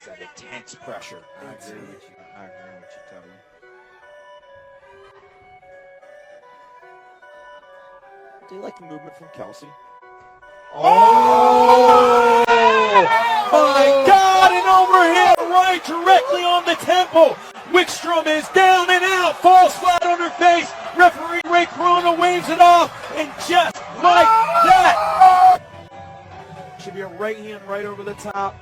That intense pressure. I agree with you. I agree with you totally. Do you like the movement from Kelsey? Oh! My God, an overhand right directly on the temple. Wickstrom is down and out, falls flat on her face. Referee Ray Corona waves it off, and just like that. Should be a right hand right over the top.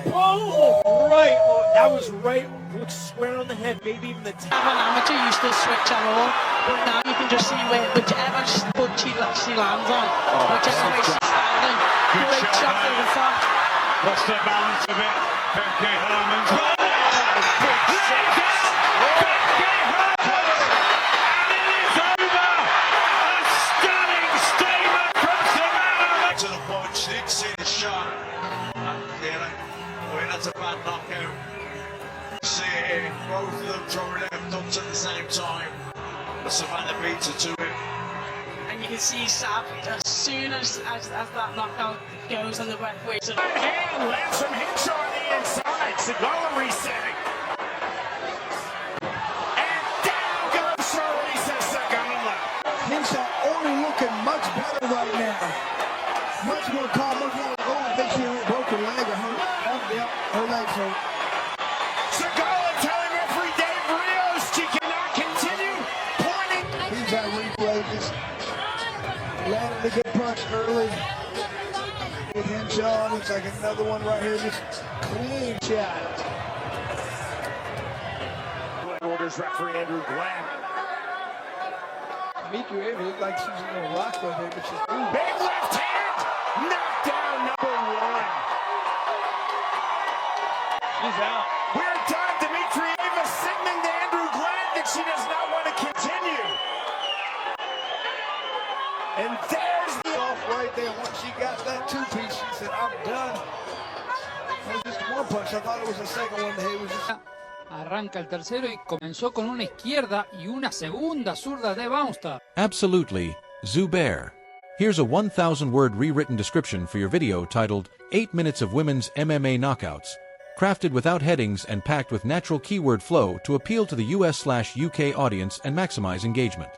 Oh, right. Oh, that was right. Looks square on the head, maybe even the top. An amateur used to switch at all, but now you can just see whichever foot she lands on, whichever way she's standing. Great shot to the top. Lost the balance a bit. Becky Herman's and it is over. A stunning statement from Savannah. To the punch, didn't see the shot. That's a bad knockout. See it here, both of them throwing left ups at the same time. But Savannah beats her to it. And you can see Sav, as soon as that knockout goes on the referee. Right hand lands some hits on the inside. Segala resetting. And down goes Sarisa Segala. Things are only looking much better right now. Much more calm, much more. Oh, I think she broke her leg or hurt. Yep, her leg's hurt. Segala telling referee Dave Rios she cannot continue pointing. He's got replay, just landed a good punch early. Good hinge on, looks like another one right here, just clean shot. Orders referee Andrew Glenn. Dimitri looked like she's going to rock right there, but she's ooh. Big left hand! Knockdown number one. He's out. We're done. Dimitrieva signaling to Andrew Glenn that she does not want to continue. And there's the off right there. Once she got that two-piece, she said, I'm done. That was just one punch. I thought it was the second one. It was just... Arranca el tercero y comenzó con una izquierda y una segunda zurda de Bouncer. Absolutely, Zubair. Here's a 1,000-word rewritten description for your video titled 8 Minutes of Women's MMA Knockouts, crafted without headings and packed with natural keyword flow to appeal to the US/UK audience and maximize engagement.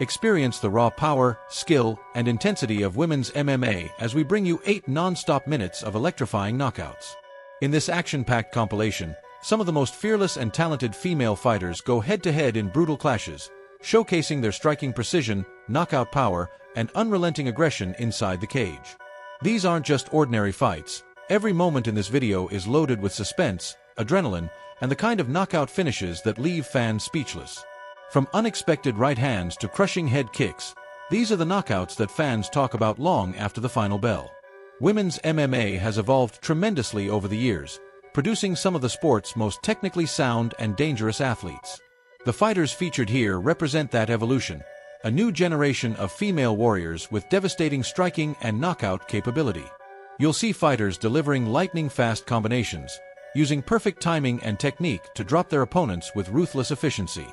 Experience the raw power, skill, and intensity of women's MMA as we bring you 8 non-stop minutes of electrifying knockouts. In this action-packed compilation, some of the most fearless and talented female fighters go head-to-head in brutal clashes, showcasing their striking precision, knockout power, and unrelenting aggression inside the cage. These aren't just ordinary fights. Every moment in this video is loaded with suspense, adrenaline, and the kind of knockout finishes that leave fans speechless. From unexpected right hands to crushing head kicks, these are the knockouts that fans talk about long after the final bell. Women's MMA has evolved tremendously over the years, producing some of the sport's most technically sound and dangerous athletes. The fighters featured here represent that evolution, a new generation of female warriors with devastating striking and knockout capability. You'll see fighters delivering lightning-fast combinations, using perfect timing and technique to drop their opponents with ruthless efficiency.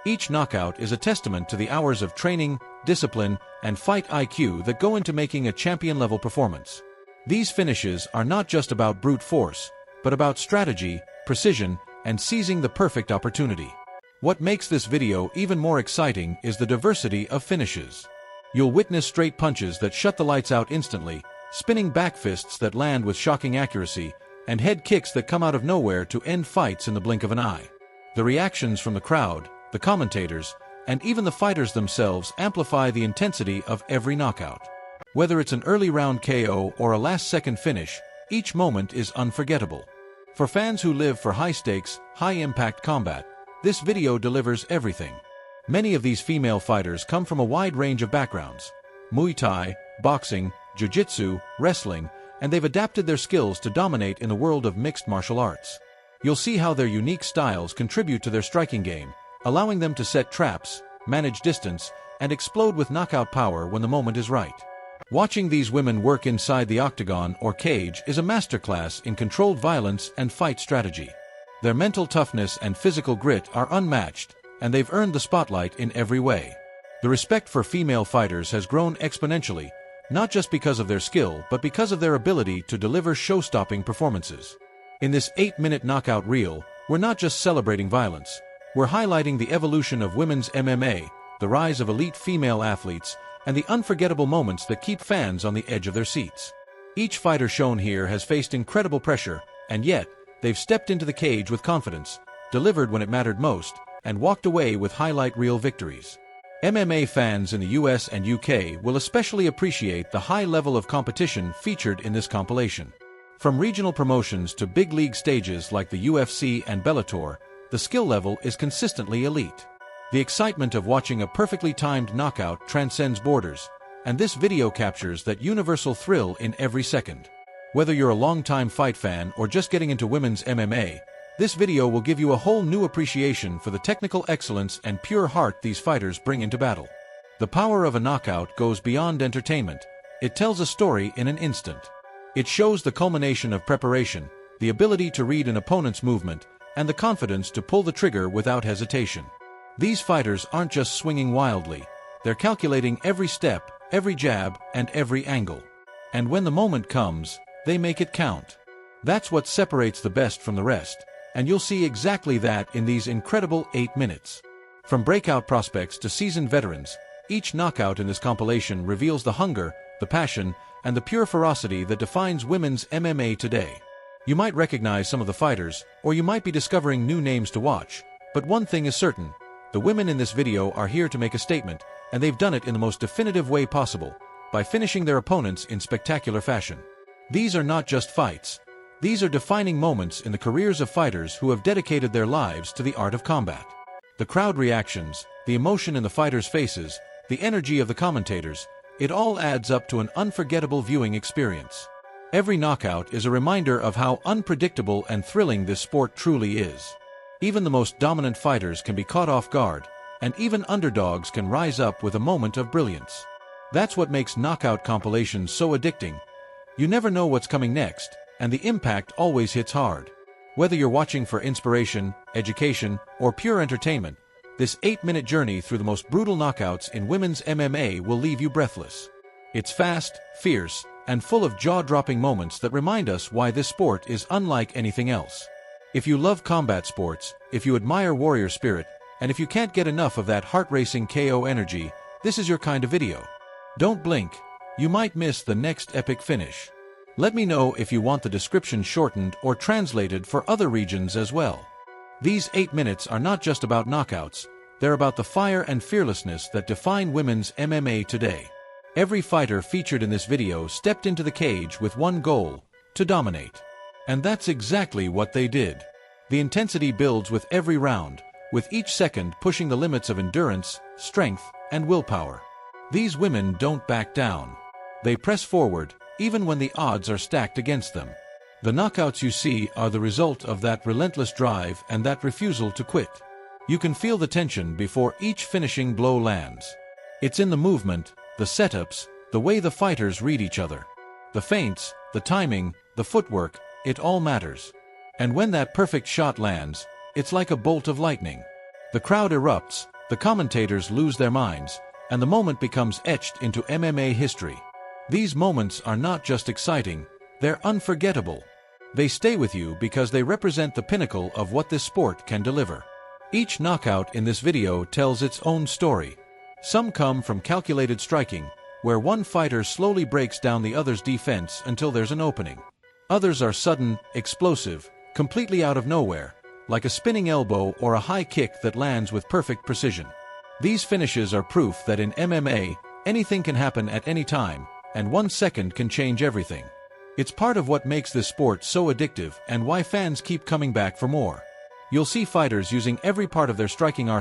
Each knockout is a testament to the hours of training, discipline, and fight IQ that go into making a champion-level performance. These finishes are not just about brute force, but about strategy, precision, and seizing the perfect opportunity. What makes this video even more exciting is the diversity of finishes. You'll witness straight punches that shut the lights out instantly, spinning back fists that land with shocking accuracy, and head kicks that come out of nowhere to end fights in the blink of an eye. The reactions from the crowd, the commentators, and even the fighters themselves amplify the intensity of every knockout. Whether it's an early round KO or a last-second finish, each moment is unforgettable. For fans who live for high-stakes, high-impact combat, this video delivers everything. Many of these female fighters come from a wide range of backgrounds: Muay Thai, boxing, jiu-jitsu, wrestling, and they've adapted their skills to dominate in the world of mixed martial arts. You'll see how their unique styles contribute to their striking game, allowing them to set traps, manage distance, and explode with knockout power when the moment is right. Watching these women work inside the octagon or cage is a masterclass in controlled violence and fight strategy. Their mental toughness and physical grit are unmatched, and they've earned the spotlight in every way. The respect for female fighters has grown exponentially, not just because of their skill, but because of their ability to deliver show-stopping performances. In this 8-minute knockout reel, we're not just celebrating violence, we're highlighting the evolution of women's MMA, the rise of elite female athletes, and the unforgettable moments that keep fans on the edge of their seats. Each fighter shown here has faced incredible pressure, and yet, they've stepped into the cage with confidence, delivered when it mattered most, and walked away with highlight reel victories. MMA fans in the US and UK will especially appreciate the high level of competition featured in this compilation. From regional promotions to big league stages like the UFC and Bellator, the skill level is consistently elite. The excitement of watching a perfectly timed knockout transcends borders, and this video captures that universal thrill in every second. Whether you're a longtime fight fan or just getting into women's MMA, this video will give you a whole new appreciation for the technical excellence and pure heart these fighters bring into battle. The power of a knockout goes beyond entertainment. It tells a story in an instant. It shows the culmination of preparation, the ability to read an opponent's movement, and the confidence to pull the trigger without hesitation. These fighters aren't just swinging wildly, they're calculating every step, every jab, and every angle. And when the moment comes, they make it count. That's what separates the best from the rest, and you'll see exactly that in these incredible 8 minutes. From breakout prospects to seasoned veterans, each knockout in this compilation reveals the hunger, the passion, and the pure ferocity that defines women's MMA today. You might recognize some of the fighters, or you might be discovering new names to watch, but one thing is certain: the women in this video are here to make a statement, and they've done it in the most definitive way possible, by finishing their opponents in spectacular fashion. These are not just fights. These are defining moments in the careers of fighters who have dedicated their lives to the art of combat. The crowd reactions, the emotion in the fighters' faces, the energy of the commentators, it all adds up to an unforgettable viewing experience. Every knockout is a reminder of how unpredictable and thrilling this sport truly is. Even the most dominant fighters can be caught off guard, and even underdogs can rise up with a moment of brilliance. That's what makes knockout compilations so addicting. You never know what's coming next, and the impact always hits hard. Whether you're watching for inspiration, education, or pure entertainment, this 8-minute journey through the most brutal knockouts in women's MMA will leave you breathless. It's fast, fierce, and full of jaw-dropping moments that remind us why this sport is unlike anything else. If you love combat sports, if you admire warrior spirit, and if you can't get enough of that heart-racing KO energy, this is your kind of video. Don't blink. You might miss the next epic finish. Let me know if you want the description shortened or translated for other regions as well. These 8 minutes are not just about knockouts, they're about the fire and fearlessness that define women's MMA today. Every fighter featured in this video stepped into the cage with one goal: to dominate. And that's exactly what they did. The intensity builds with every round, with each second pushing the limits of endurance, strength, and willpower. These women don't back down. They press forward, even when the odds are stacked against them. The knockouts you see are the result of that relentless drive and that refusal to quit. You can feel the tension before each finishing blow lands. It's in the movement, the setups, the way the fighters read each other. The feints, the timing, the footwork, it all matters. And when that perfect shot lands, it's like a bolt of lightning. The crowd erupts, the commentators lose their minds, and the moment becomes etched into MMA history. These moments are not just exciting, they're unforgettable. They stay with you because they represent the pinnacle of what this sport can deliver. Each knockout in this video tells its own story. Some come from calculated striking, where one fighter slowly breaks down the other's defense until there's an opening. Others are sudden, explosive, completely out of nowhere, like a spinning elbow or a high kick that lands with perfect precision. These finishes are proof that in MMA, anything can happen at any time, and 1 second can change everything. It's part of what makes this sport so addictive and why fans keep coming back for more. You'll see fighters using every part of their striking arsenal